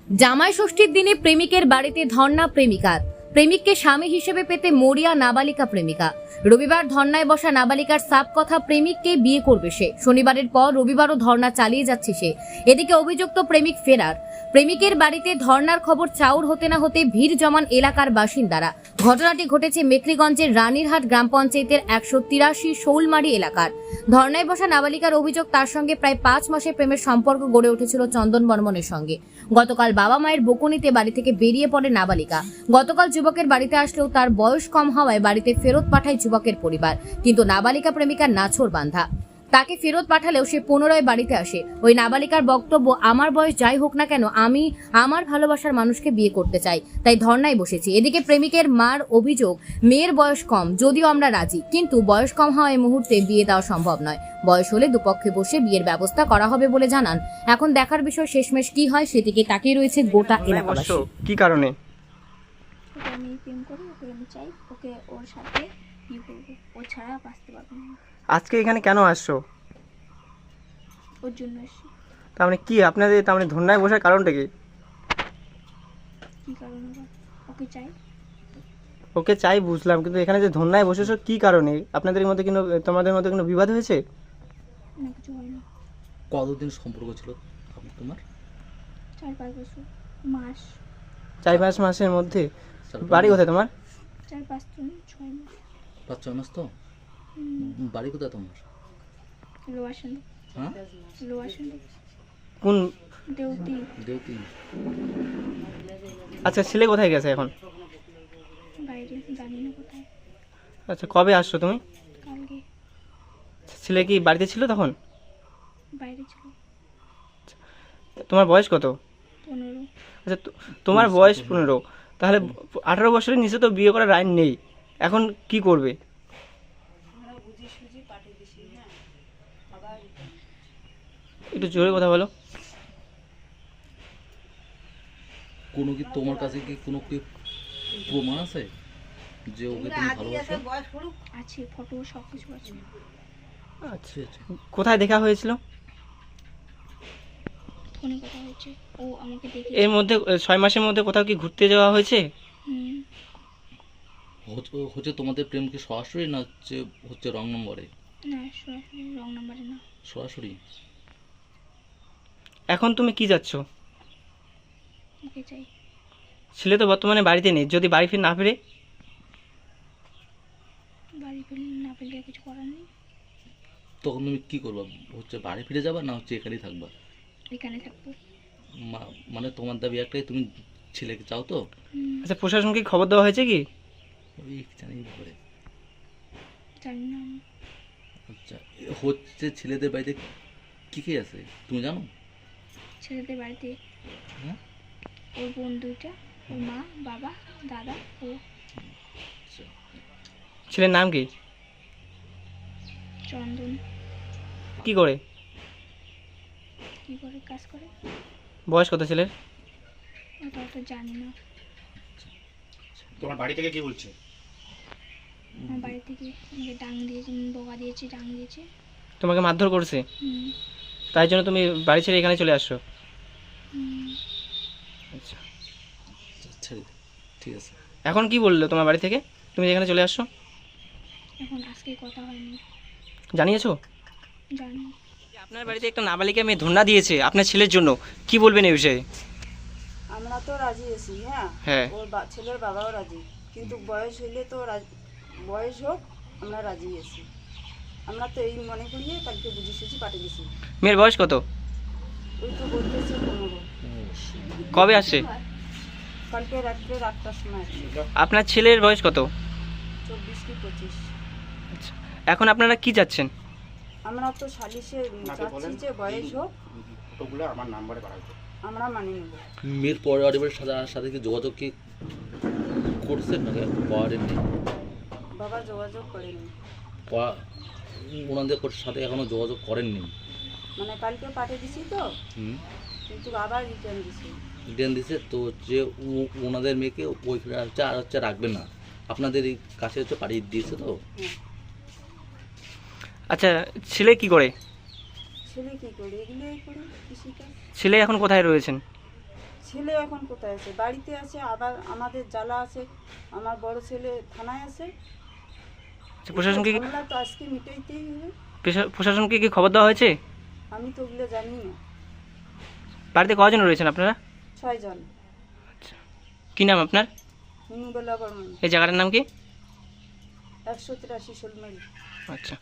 জামাই ষষ্ঠীর দিনে প্রেমিকের বাড়িতে ধর্ণা প্রেমিকার। প্রেমিককে স্বামী হিসেবে পেতে মরিয়া নাবালিকা প্রেমিকা। রবিবার ধর্ণায় বসা নাবালিকার সাফ কথা, প্রেমিককে বিয়ে করবে সে। শনিবারের পর রবিবারও ধর্ণা চালিয়ে যাচ্ছে সে। এদিকে অভিযুক্ত প্রেমিক ফেরার। প্রেমিকের বাড়িতে ধর্ণার খবর চাউর হতে না হতে ভিড় জমান এলাকার বাসিন্দারা। ঘটনাটি ঘটেছে মেখলিগঞ্জের রানীরহাট গ্রাম পঞ্চায়েতের 183 শৌলমারি এলাকার। ধর্ণায় বসা নাবালিকার অভিযোগ, তার সঙ্গে প্রায় 5 মাসের প্রেমের সম্পর্ক গড়ে উঠেছিল চন্দন বর্মনের সঙ্গে। গতকাল বাবা মায়ের বকুনিতে বাড়ি থেকে বেরিয়ে পড়ে নাবালিকা। গতকাল যুবকের বাড়িতে আসলেও তার বয়স কম হওয়ায় বাড়িতে ফেরত পাঠায় যুবকের পরিবার, কিন্তু নাবালিকা প্রেমিকার নাছোড় বাঁধা। তাকে ফেরত পাঠালেও সে পুনরায় বাড়িতে আসে। ওই নাবালিকার বক্তব্য, আমার বয়স যাই হোক না কেন, আমি আমার ভালোবাসার মানুষকে বিয়ে করতে চাই, তাই ধর্নায় বসেছি। এদিকে প্রেমিকের মার অভিযোগ, মেয়ের বয়স কম, যদিও আমরা রাজি, কিন্তু বয়স কম হওয়া এই মুহূর্তে বিয়ে দেওয়া সম্ভব নয়। বয়স হলে দুপক্ষে বসে বিয়ের ব্যবস্থা করা হবে বলে জানান। এখন দেখার বিষয় শেষমেশ কি হয়, সেদিকে তাকিয়ে রয়েছে গোটা এলাকাবাসী। কি কারণে? ওকে আমি প্রেম করি, ওকে আমি চাই, ওকে ওর সাথে বিয়ে করবো, ও ছাড়া বাঁচতে পারবো না। আজকে এখানে কেন আসছো? ওর জন্য এসছি। তার মানে কি আপনাদের ধর্নায় বসার কারণটা কি? কি কারণ হবে? ওকে চাই। ওকে চাই বুঝলাম, কিন্তু এখানে যে ধর্নায় বসেছো কি কারণে? তোমাদের মধ্যে কোনো বিবাদ হয়েছে? না, কিছু হয়নি। কতদিন সম্পর্ক ছিল তোমার? 4-5 বছর মাস। 4-5 মাসের মধ্যে? বাড়ি কোথায় তোমার? 4-5 তো 6 মাস। 5-6 মাস তো? বাড়ি কোথায় তোমার? লোয়ার সান্ড। হ্যাঁ, লোয়ার সান্ড। কোন? দেউতি। আচ্ছা, ছেলে কোথায় গেছে এখন? বাইরে, জানি না কোথায়। আচ্ছা, কবে আসছো তুমি? কালকে। ছেলে কি বাড়িতে ছিল তখন? বাইরে ছিল। তোমার বয়স কত? 15। আচ্ছা, তোমার বয়স 15, তাহলে 18 বছরের নিচে তো বিয়ে করার আইন নেই। এখন কি করবে? একটু জোরে কথা বলো। কোনো কি তোমার কাছে কি কোনো কি প্রমাণ আছে যে ওকে তুমি ভালোবাসো? আছে, ফটো সব কিছু আছে। আচ্ছা, কোথায় দেখা হয়েছিল? ফোনে কথা হয়েছে, ও আমাকে দেখে। এর মধ্যে 6 মাসের মধ্যে কোথাও কি ঘুরতে যাওয়া হয়েছে? হচ্ছে তোমাদের প্রেম কি সরাসরি না হচ্ছে রং নম্বরে? না, সরাসরি রং নাম্বারে না, সরাসরি। এখন তুমি কি যাচ্ছ? ওকে চাই। ছেলে তো বর্তমানে বাড়িতে নেই, যদি বাড়ি ফিরে না ফিরে? বাড়ি ফিরলে না ফিরলে কিছু করার নেই। তখন তুমি কি করবা? হচ্ছে বাড়ি ফিরে যাবা না হচ্ছে এখানেই থাকবা? এখানে থাকবো। মানে তোমার দাবি একটাই, তুমি ছেলেকে চাও তো? আচ্ছা, প্রশাসনকে খবর দেওয়া হয়েছে কি? ওই জানি ব্যাপারে। জানি না আমি। আচ্ছা, হচ্ছে ছেলেদের বাড়িতে কি কি আছে তুমি জানো? ছেলেদের বাড়িতে হ্যাঁ, ওর বোন 2টা, ওর মা, বাবা, দাদা, ও। আচ্ছা। ছেলের নাম কি? চন্দন। কি করে? কি করে কাজ করে বয়স কত ছেলের? ওটা তো জানি না। তোমার বাড়ি থেকে কি বলছে? আমার বাড়ি থেকে আমাকে ডাং দিয়েছে, বকা দিয়েছে, ডাং দিয়েছে। তোমাকে মারধর করছে? হুম, তাই জন্য তুমি বাড়ি ছেড়ে এখানে চলে আসছো? হুম। আচ্ছা, ছেড়ে দে, ঠিক আছে। এখন কি বললো তোমার বাড়ি থেকে তুমি এখানে চলে আসছো? এখন আজকে কথা হয়নি। জানিয়েছো? জানি। আপনার বাড়িতে একটা নাবালিকা মেয়ে ধর্ণা দিয়েছে আপনার ছেলের জন্য, কি বলবেন এই বিষয়ে? আমরা তো রাজি আছি। হ্যাঁ। ওর ছেলের বাবাও রাজি, কিন্তু বয়স হইলে তো বয়স হোক, আমরা রাজি আছি। আমরা তো এই মনে করিয়ে কালকে বুঝি সুঝি পাঠিয়ে দিছি। মেয়ের বয়স কত? ওই তো বলতেছে 15। কবে আসছে? কালকে রাত্রে 8টার সময় আসছে। আপনার ছেলের বয়স কত? 24 কি 25। আচ্ছা, এখন আপনারা কি চাচ্ছেন? আমরা তো সালিশে চাচ্ছি যে বয়স হোক, ফটোগুলো আমার নাম্বারে পাঠাইতে। আমরা মানি নেব। মেয়ের পরিবারের সাথে কি যোগাযোগ কি করছেন না? পাওয়ারের নেই, বাবা যোগাযোগ করেনি। ওনাদের সাথে এখনো যোগাযোগ করেননি? মানে কালকে পাঠিয়ে দিছি তো, হুম, কিন্তু আবার রিটার্ন দিছি। রিটার্ন দিছে তো, যে ওনাদের মেয়েকে ওইখানে হচ্ছে রাখবে না, আপনাদের এই কাছে হচ্ছে পাঠিয়ে দিয়েছে তো। আচ্ছা, ছেলে কি করে? ছেলে কি করে? এগুলোই করে কৃষিকাজ। ছেলে এখন কোথায় রয়েছেন? ছেলে এখন কোথায় আছে? বাড়িতে আছে, আবার আমাদের জ্বালা আছে। আমার বড় ছেলে থানায় আছে। আচ্ছা, প্রশাসনকে কি ঝামেলা তো আজকে মিটাইতেই হবে। প্রশাসনকে কি খবর দেওয়া হয়েছে? আমি তো ওগুলো জানি না। বাড়িতে কজন রয়েছেন আপনারা? 6 জন। কি নাম আপনার? হুনুবেলা বর্মন, এই জায়গাটার নাম কি? 183 শোলমারি। আচ্ছা।